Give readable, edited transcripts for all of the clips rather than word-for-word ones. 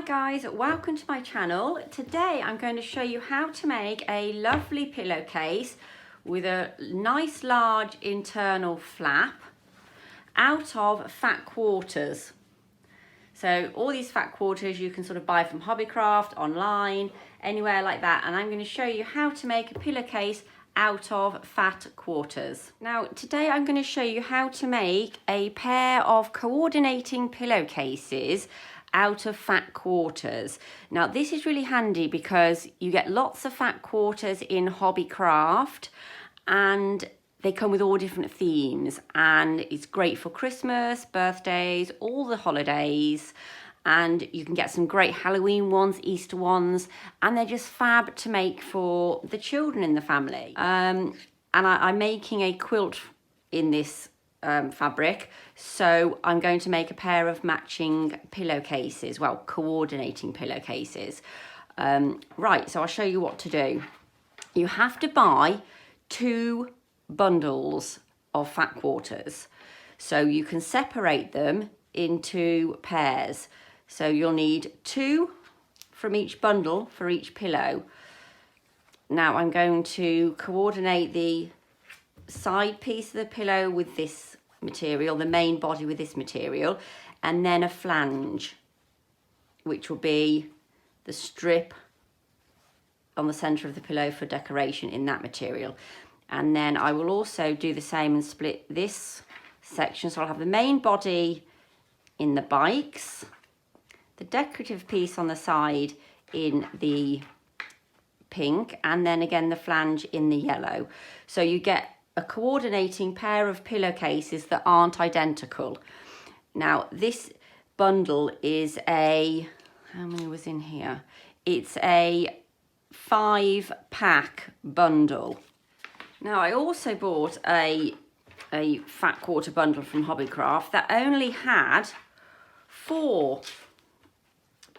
guys, welcome to my channel. Today I'm going to show you how to make a lovely pillowcase with a nice large internal flap out of fat quarters. So all these fat quarters you can sort of buy from Hobbycraft, online, anywhere like that, and I'm going to show you how to make a pillowcase out of fat quarters. Now today I'm going to show you how to make a pair of coordinating pillowcases out of fat quarters. Now this is really handy because you get lots of fat quarters in Hobbycraft and they come with all different themes, and it's great for Christmas, birthdays, all the holidays, and you can get some great Halloween ones, Easter ones, and they're just fab to make for the children in the family. And I'm making a quilt in this fabric, so I'm going to make a pair of matching pillowcases, well, coordinating pillowcases. Right, so I'll show you what to do. You have to buy 2 bundles of fat quarters, so you can separate them into pairs. So you'll need 2 from each bundle for each pillow. Now I'm going to coordinate the side piece of the pillow with this material, the main body with this material, and then a flange, which will be the strip on the center of the pillow for decoration in that material. And then I will also do the same and split this section. So I'll have the main body in the bikes, the decorative piece on the side in the pink, and then again the flange in the yellow. So you get a coordinating pair of pillowcases that aren't identical. Now this bundle is how many was in here? It's a 5-pack bundle. Now I also bought a fat quarter bundle from Hobbycraft that only had 4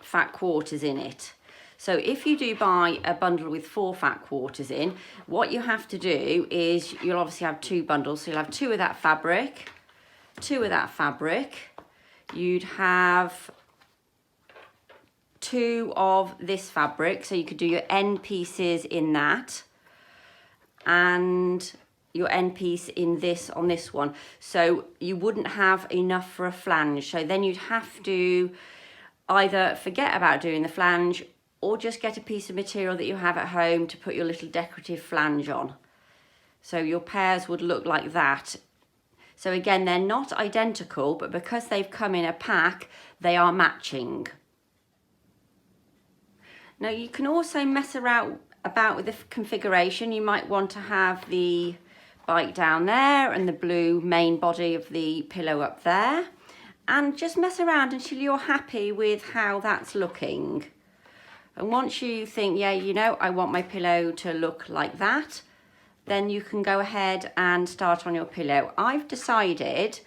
fat quarters in it. So if you do buy a bundle with 4 fat quarters in, what you have to do is you'll obviously have 2 bundles. So you'll have 2 of that fabric, 2 of that fabric. You'd have 2 of this fabric, so you could do your end pieces in that, and your end piece in this on this one. So you wouldn't have enough for a flange. So then you'd have to either forget about doing the flange or just get a piece of material that you have at home to put your little decorative flange on. So your pairs would look like that. So again, they're not identical, but because they've come in a pack, they are matching. Now you can also mess around about with the configuration. You might want to have the bike down there and the blue main body of the pillow up there, and just mess around until you're happy with how that's looking. And once you think, yeah, you know, I want my pillow to look like that, then you can go ahead and start on your pillow. I've decided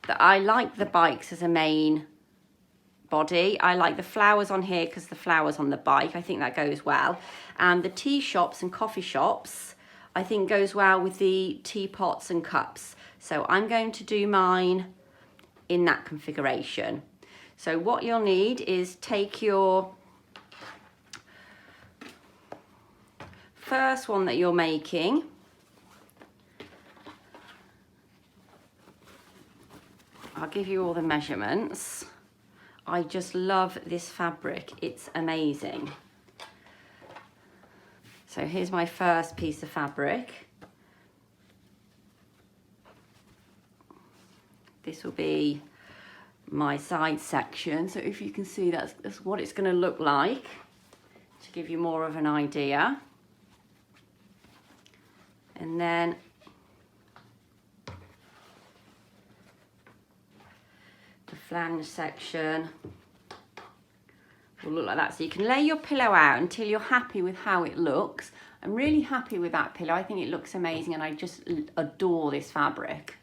that I like the bikes as a main body. I like the flowers on here because the flowers on the bike, I think that goes well. And the tea shops and coffee shops, I think goes well with the teapots and cups. So I'm going to do mine in that configuration. So what you'll need is take your first one that you're making, I'll give you all the measurements. I just love this fabric, it's amazing. So here's my first piece of fabric. This will be my side section. So if you can see, that's what it's going to look like, to give you more of an idea. And then the flange section will look like that. So you can lay your pillow out until you're happy with how it looks. I'm really happy with that pillow. I think it looks amazing and I just adore this fabric.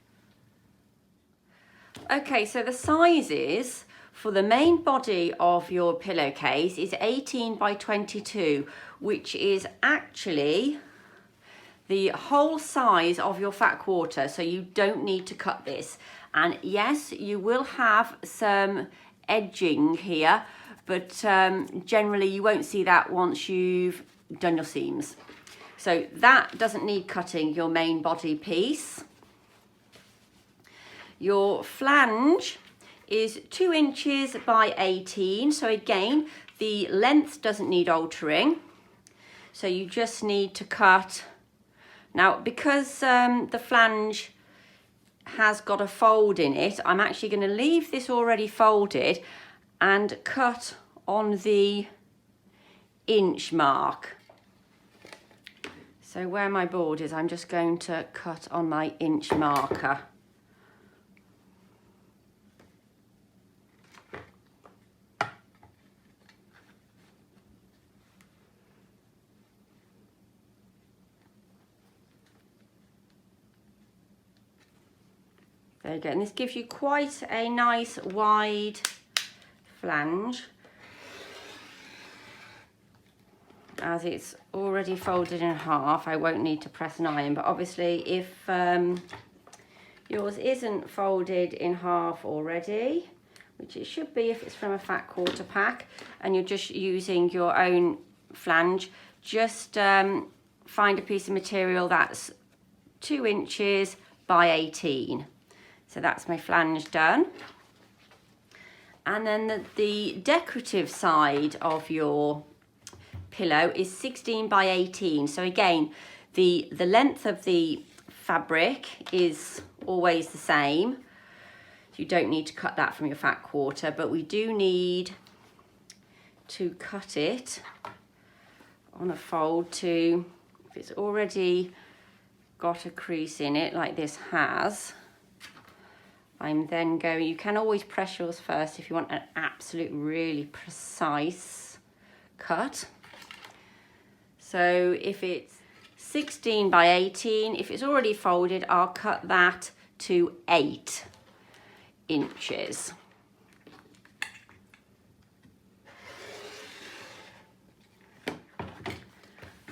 Okay, so the sizes for the main body of your pillowcase is 18 by 22, which is actually the whole size of your fat quarter, so you don't need to cut this. And yes, you will have some edging here, but generally you won't see that once you've done your seams. So that doesn't need cutting, your main body piece. Your flange is 2 inches by 18. So again, the length doesn't need altering. So you just need to cut. Now, because the flange has got a fold in it, I'm actually going to leave this already folded and cut on the inch mark. So where my board is, I'm just going to cut on my inch marker. There you go, and this gives you quite a nice wide flange, as it's already folded in half. I won't need to press an iron, but obviously if yours isn't folded in half already, which it should be if it's from a fat quarter pack, and you're just using your own flange, just find a piece of material that's 2 inches by 18. So that's my flange done. And then the decorative side of your pillow is 16 by 18. So again, the length of the fabric is always the same. You don't need to cut that from your fat quarter, but we do need to cut it on a fold to, if it's already got a crease in it like this has, I'm then going, you can always press yours first if you want an absolute really precise cut. So if it's 16 by 18, if it's already folded, I'll cut that to 8 inches.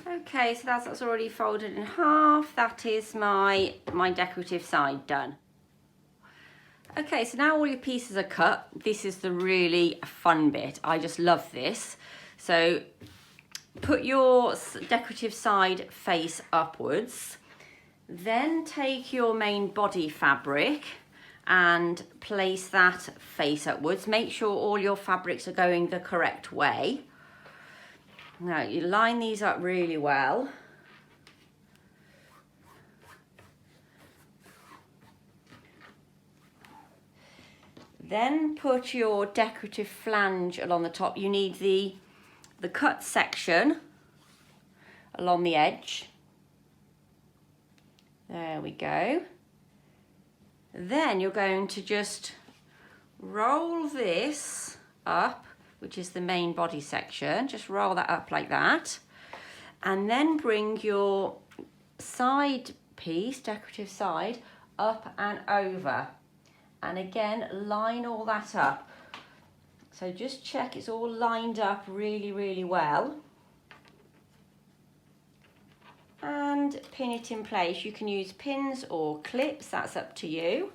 Okay, so that's already folded in half. That is my decorative side done. Okay, so now all your pieces are cut. This is the really fun bit. I just love this. So put your decorative side face upwards. Then take your main body fabric and place that face upwards. Make sure all your fabrics are going the correct way. Now you line these up really well. Then put your decorative flange along the top. You need the cut section along the edge. There we go. Then you're going to just roll this up, which is the main body section. Just roll that up like that. And then bring your side piece, decorative side, up and over. And again, line all that up. So just check it's all lined up really, really well. And pin it in place. You can use pins or clips, that's up to you.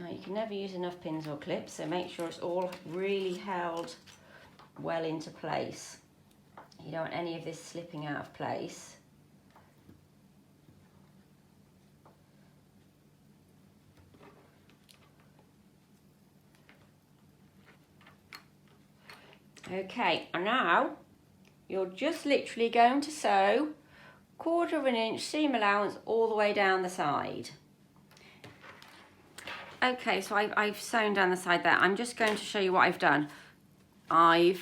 Now you can never use enough pins or clips, so make sure it's all really held well into place. You don't want any of this slipping out of place. Okay, and now you're just literally going to sew 1/4 inch seam allowance all the way down the side. Okay, so I've sewn down the side there. I'm just going to show you what I've done. Can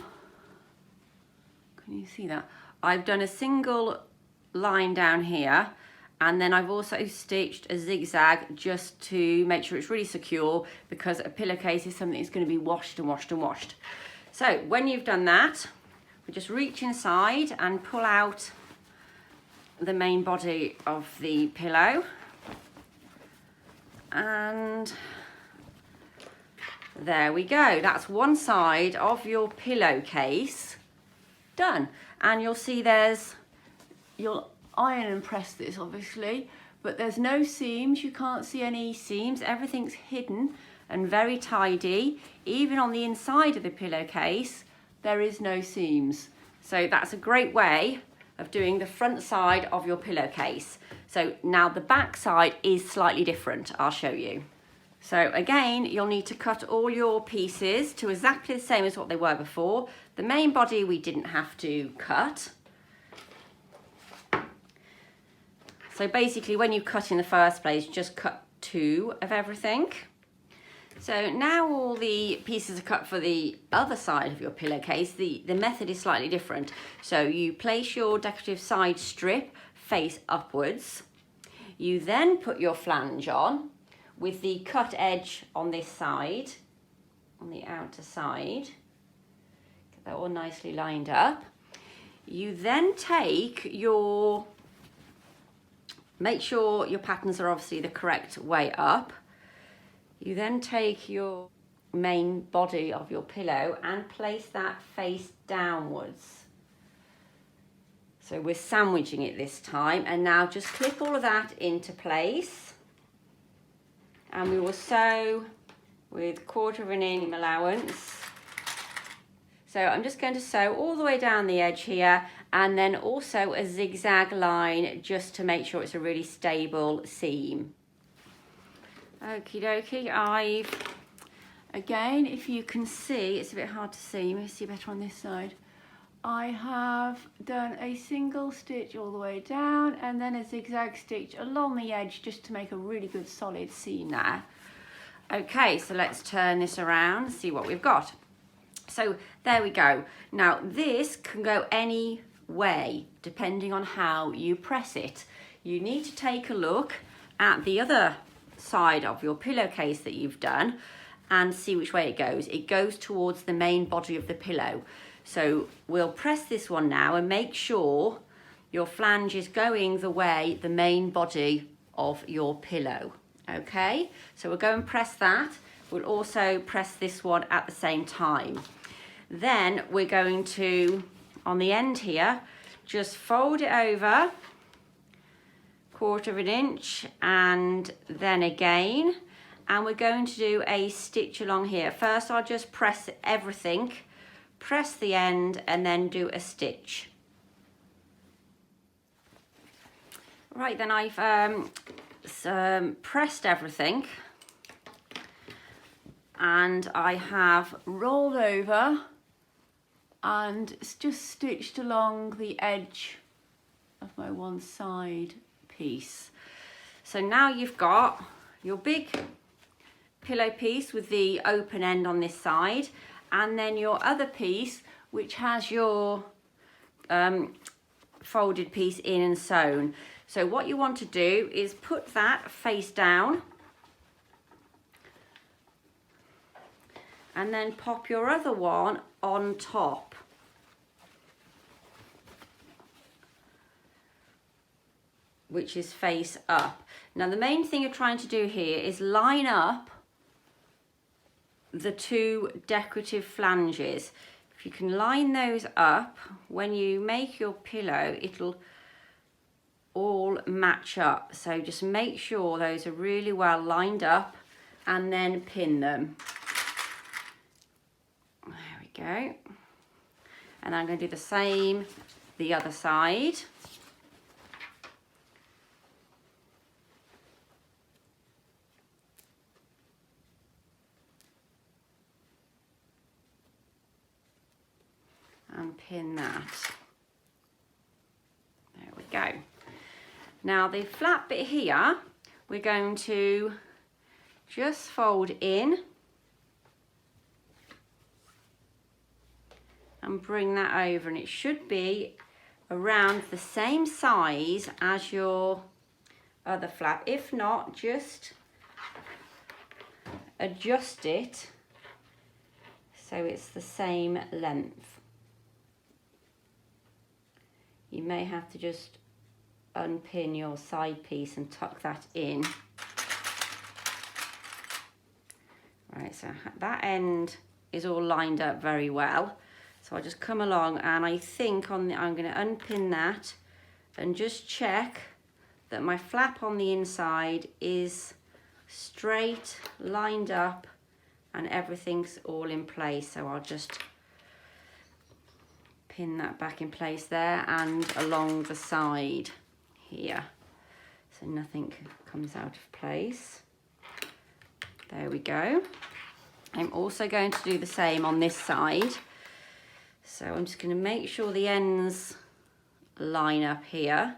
you see that? I've done a single line down here, and then I've also stitched a zigzag just to make sure it's really secure, because a pillowcase is something that's going to be washed and washed and washed. So when you've done that, we just reach inside and pull out the main body of the pillow. And there we go. That's one side of your pillowcase done. And you'll see you'll iron and press this obviously, but there's no seams. You can't see any seams. Everything's hidden and very tidy. Even on the inside of the pillowcase, there is no seams. So that's a great way of doing the front side of your pillowcase. So now the back side is slightly different. I'll show you. So again, you'll need to cut all your pieces to exactly the same as what they were before. The main body we didn't have to cut. So basically when you cut in the first place, just cut 2 of everything. So now all the pieces are cut for the other side of your pillowcase. The method is slightly different. So you place your decorative side strip face upwards. You then put your flange on with the cut edge on this side, on the outer side. Get that all nicely lined up. You then take your, make sure your patterns are obviously the correct way up. You then take your main body of your pillow and place that face downwards. So we're sandwiching it this time, and now just clip all of that into place. And we will sew with 1/4 inch allowance. So I'm just going to sew all the way down the edge here, and then also a zigzag line just to make sure it's a really stable seam. Okie dokie, again, if you can see, it's a bit hard to see, let me see better on this side. I have done a single stitch all the way down and then a zigzag stitch along the edge just to make a really good solid seam there. Okay, so let's turn this around and see what we've got. So there we go. Now this can go any way depending on how you press it. You need to take a look at the other side of your pillowcase that you've done and see which way it goes. It goes towards the main body of the pillow. So we'll press this one now and make sure your flange is going the way the main body of your pillow. Okay, so we'll go and press that. We'll also press this one at the same time. Then we're going to, on the end here, just fold it over 1/4 inch and then again, and we're going to do a stitch along here. First I'll just press everything, press the end and then do a stitch. Right, then I've pressed everything and I have rolled over and it's just stitched along the edge of my one side piece. So now you've got your big pillow piece with the open end on this side, and then your other piece which has your folded piece in and sewn. So what you want to do is put that face down and then pop your other one on top. Which is face up. Now the main thing you're trying to do here is line up the 2 decorative flanges. If you can line those up, when you make your pillow, it'll all match up. So just make sure those are really well lined up and then pin them. There we go. And I'm going to do the same the other side. And pin that. There we go. Now the flat bit here, we're going to just fold in and bring that over, and it should be around the same size as your other flap. If not, just adjust it so it's the same length. You may have to just unpin your side piece and tuck that in. Right, so that end is all lined up very well. So I'll just come along and I think I'm going to unpin that and just check that my flap on the inside is straight, lined up, and everything's all in place. So I'll just pin that back in place there and along the side here, so nothing comes out of place. There we go. I'm also going to do the same on this side. So I'm just going to make sure the ends line up here.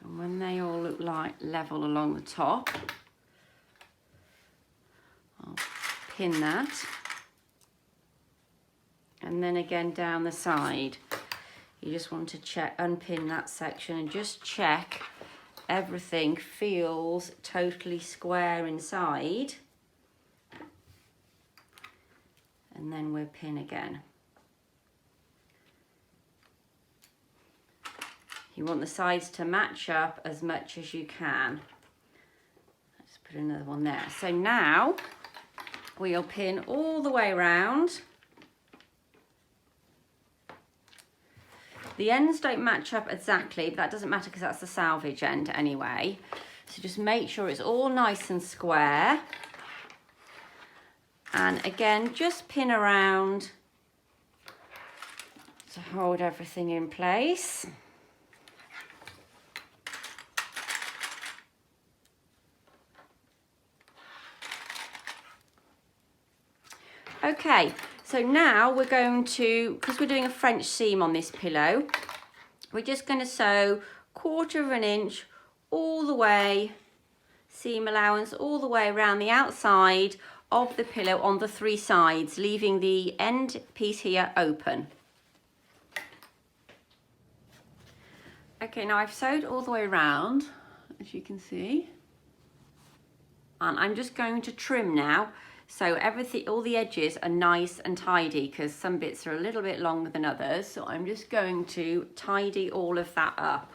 And when they all look like level along the top, I'll pin that. And then again down the side, you just want to check, unpin that section and just check everything feels totally square inside. And then we'll pin again. You want the sides to match up as much as you can. Let's put another one there. So now we'll pin all the way around. The ends don't match up exactly, but that doesn't matter because that's the salvage end anyway. So just make sure it's all nice and square. And again, just pin around to hold everything in place. Okay, so now we're going to, because we're doing a French seam on this pillow, we're just going to sew 1/4 inch all the way, seam allowance all the way around the outside of the pillow on the 3 sides, leaving the end piece here open. Okay, now I've sewed all the way around, as you can see, and I'm just going to trim now. So everything, all the edges are nice and tidy because some bits are a little bit longer than others. So I'm just going to tidy all of that up.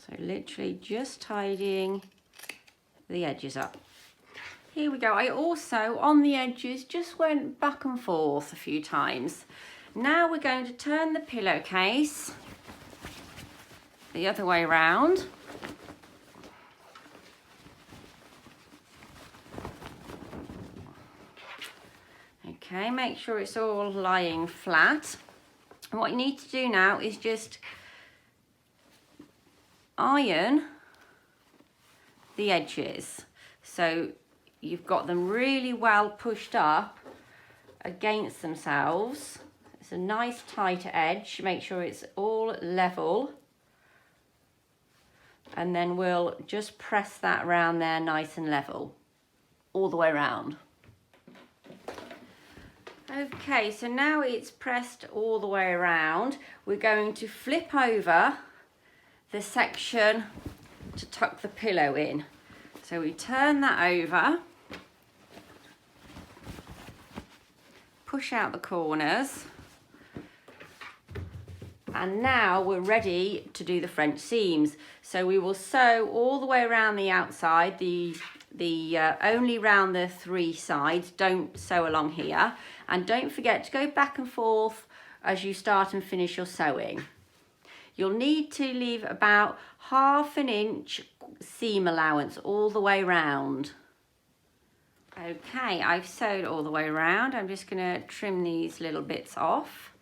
So literally just tidying the edges up. Here we go. I also, on the edges, just went back and forth a few times. Now we're going to turn the pillowcase the other way around. Okay, make sure it's all lying flat. And what you need to do now is just iron the edges. So you've got them really well pushed up against themselves. It's a nice tight edge. Make sure it's all level. And then we'll just press that around there nice and level all the way around. Okay, so now it's pressed all the way around. We're going to flip over the section to tuck the pillow in. So we turn that over, push out the corners, and now we're ready to do the French seams. So we will sew all the way around the outside, only round the 3 sides, don't sew along here. And don't forget to go back and forth as you start and finish your sewing. You'll need to leave about 1/2 inch seam allowance all the way round. Okay, I've sewed all the way around. I'm just going to trim these little bits off.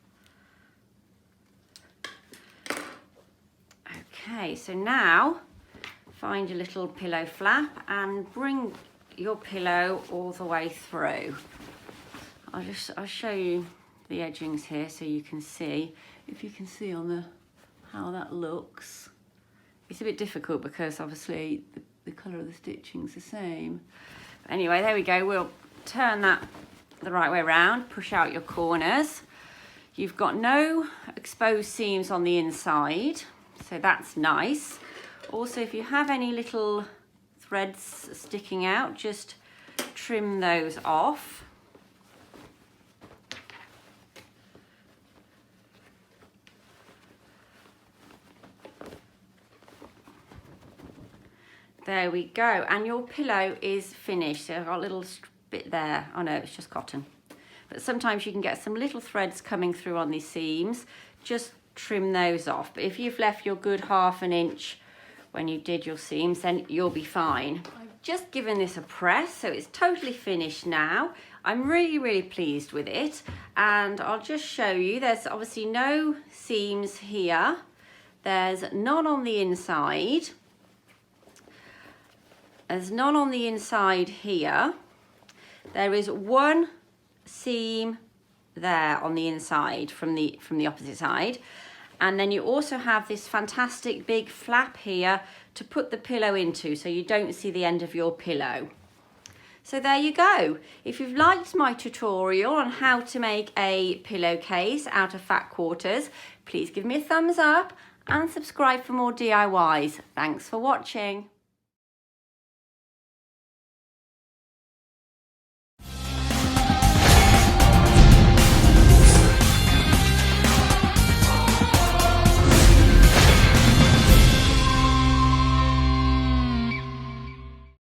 Okay, so now find your little pillow flap and bring your pillow all the way through. I'll show you the edgings here so you can see. If you can see on how that looks. It's a bit difficult because obviously the colour of the stitching's the same. Anyway, there we go. We'll turn that the right way around, push out your corners. You've got no exposed seams on the inside, so that's nice. Also, if you have any little threads sticking out, just trim those off. There we go, and your pillow is finished. So I've got a little bit there. Oh no, it's just cotton. But sometimes you can get some little threads coming through on these seams. Just trim those off. But if you've left your good 1/2 inch when you did your seams, then you'll be fine. I've just given this a press, so it's totally finished now. I'm really pleased with it, and I'll just show you. There's obviously no seams here. There's none on the inside. There's none on the inside here. There is one seam there on the inside from the opposite side, and then you also have this fantastic big flap here to put the pillow into, so you don't see the end of your pillow. So there you go. If you've liked my tutorial on how to make a pillowcase out of fat quarters, please give me a thumbs up and subscribe for more DIYs. Thanks for watching.